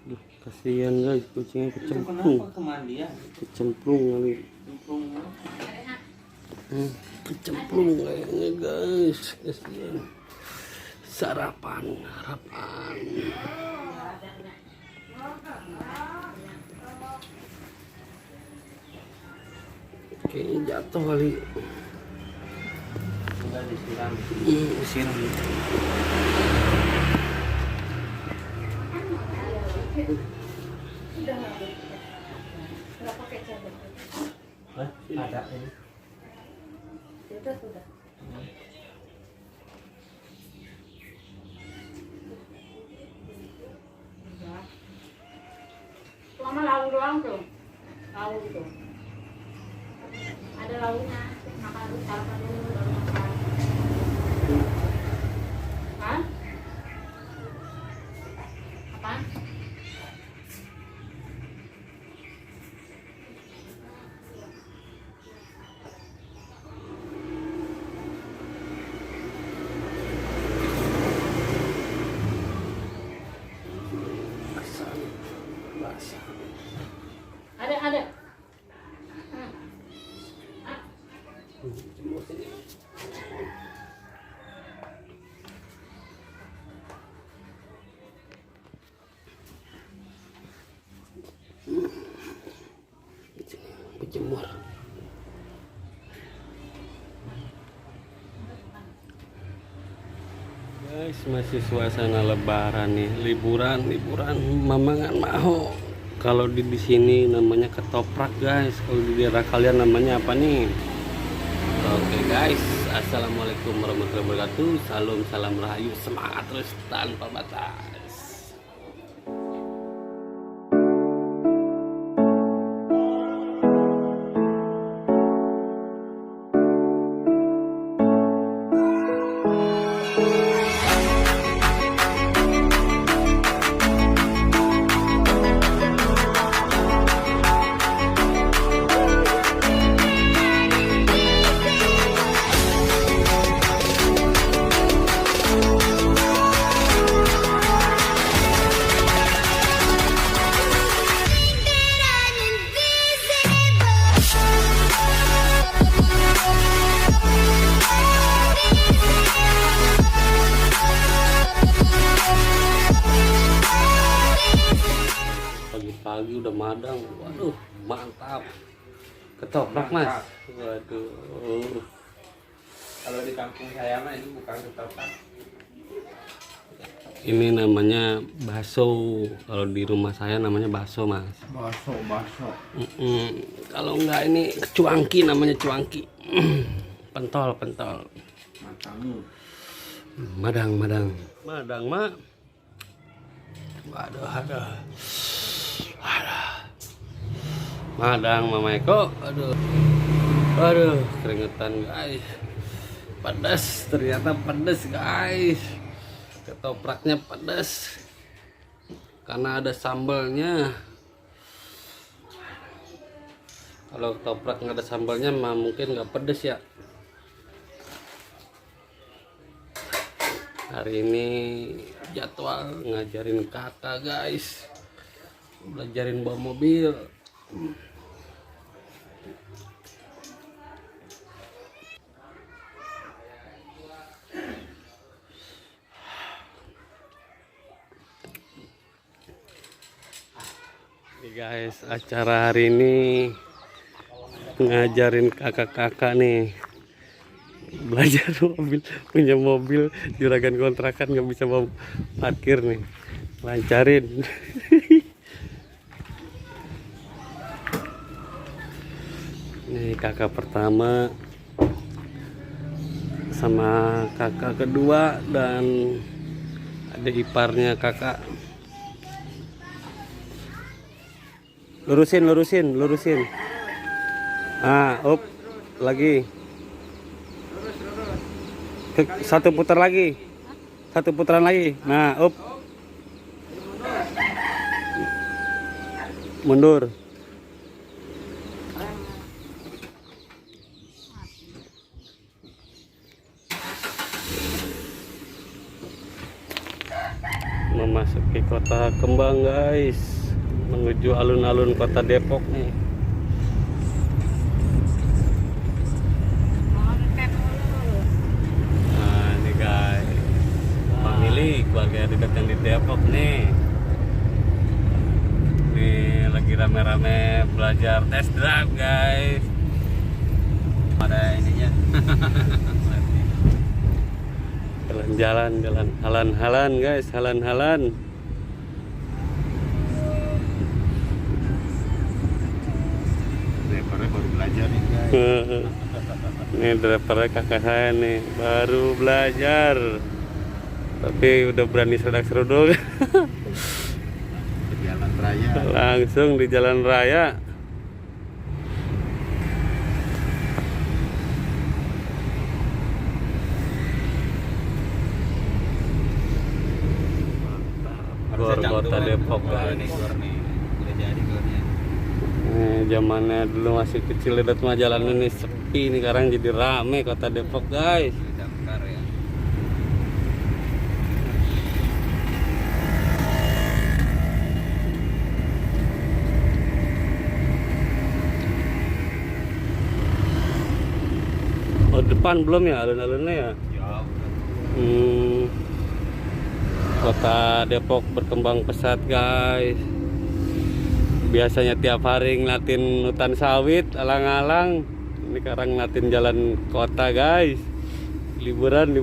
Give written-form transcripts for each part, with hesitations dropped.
Duh, kasihan guys, kucingnya kecemplung. Kecemplung kali. Kecemplung kayaknya guys. Kasihan. Sarapan, harapan. Kayaknya jatuh kali. Udah disiram. Disiram. Nggak pakai cabai. Ada ini. Sudah. Cuma lauk doang tuh. Lauk tuh. Ada lauknya. Makan dulu, sarapan dulu, baru makan. Hah? Apa? Basah. Ada. Berjemur. Guys, masih suasana lebaran nih, liburan Mamangan Maho. Kalau di sini namanya ketoprak guys. Kalau di daerah kalian namanya apa nih? Oke guys, assalamualaikum warahmatullahi wabarakatuh. Salam rahayu, semangat terus tanpa batas. Pagi udah madang, waduh mantap. Ketoprak mas, waduh. Kalau di kampung saya mah ini bukan ketoprak. Ini namanya bakso. Kalau di rumah saya namanya bakso mas. Bakso. Kalau enggak ini cuangki, namanya cuangki. Pentol. Matamu. Madang mak. Waduh. Madang Mama Eko. Aduh, keringetan guys. Pedas, ternyata pedas guys. Ketopraknya pedas karena ada sambalnya. Kalau ketoprak nggak ada sambalnya mah mungkin nggak pedas ya. Hari ini jadwal ngajarin kakak guys, belajarin bawa mobil. Nih guys, acara hari ini ngajarin kakak-kakak nih belajar mobil, punya mobil juragan kontrakan nggak bisa mau parkir nih, lancarin. Nih kakak pertama sama kakak kedua dan adik iparnya kakak. Lurusin. Up lagi. Satu putaran lagi. Nah, up. Mundur. Memasuki kota berkembang guys, menuju alun-alun kota Depok nih. Nah ini guys, pemilik warga dekat yang di Depok nih. Nih lagi rame-rame belajar test drive guys. Ada ininya. Jalan-jalan, halan-halan guys, halan-halan. Drivernya baru belajar nih guys. Ini drivernya kakak saya nih, baru belajar. Tapi udah berani serudak-seruduk. Di jalan raya. Langsung di jalan raya. Gor kota Depok guys. Udah jadi gornya. Zamannya dulu masih kecil lihat mah jalan ini sepi nih, sekarang jadi rame kota Depok guys. Damkar ya. Oh depan belum ya alun-alunnya ya? Jauh. Kota Depok berkembang pesat guys. Biasanya tiap hari ngeliatin hutan sawit alang-alang, ini sekarang ngeliatin jalan kota guys. Liburan.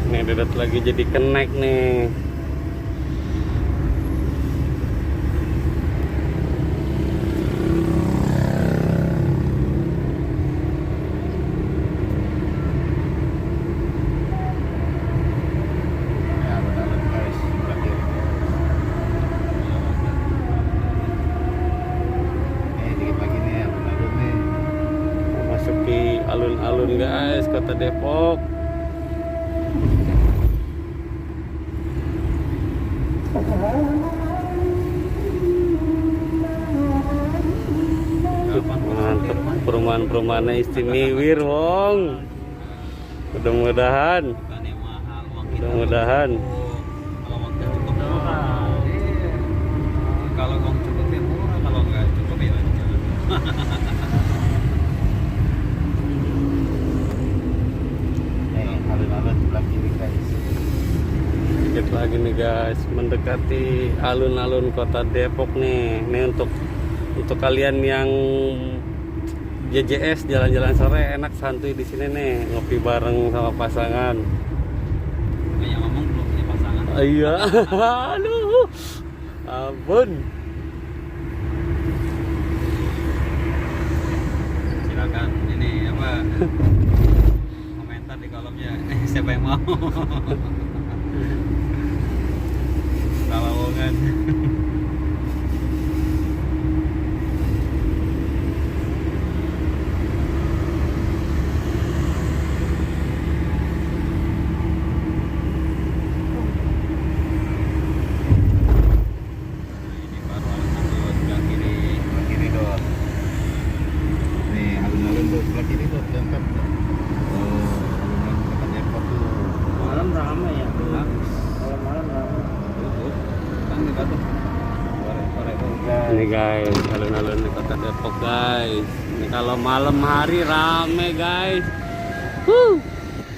Nih Dedet lagi jadi kenek nih. Ya alun-alun guys. Sebelah kiri. Dikit lagi nih alun-alun nih. Masuki alun-alun guys kota Depok. Mantep, perumahan-perumahannya istimewir wong. Mudah-mudahan Bukannya mahal uang kita. Mudah-mudahan. Kalau uang kita cukup murah. Iya. Kalau uang cukup ya murah, kalau nggak cukup ya jangan. Alun-alun sebelah kiri guys. Dikit lagi nih guys, mendekati alun-alun kota Depok nih. Ini untuk kalian yang JJS jalan-jalan sore enak santuy di sini nih, ngopi bareng sama pasangan. Yang ngomong belum punya pasangan. Iya, aduh, ampun. Silakan ini apa komentar di kolomnya siapa yang mau. Lowongan. Ini baru alun-alun sebelah kiri. Sebelah kiri dong. Nih alun-alun tuh sebelah kiri tuh tempat. Oh, alun-alun tempat Depok tuh. Malam ramai ya. Kalau malam ramai. tutup. Kan dekat tuh. Sore-sore tuh. Ini guys, alun-alun di kota Depok guys. Ini kalau malam hari rame guys.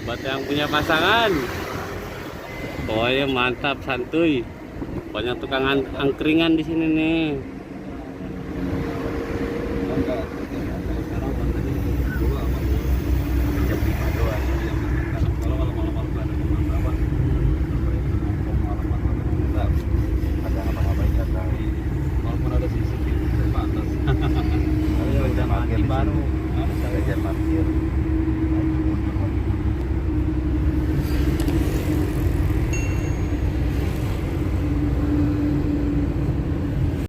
Buat yang punya pasangan, pokoknya mantap santuy. Banyak tukang angkringan di sini nih.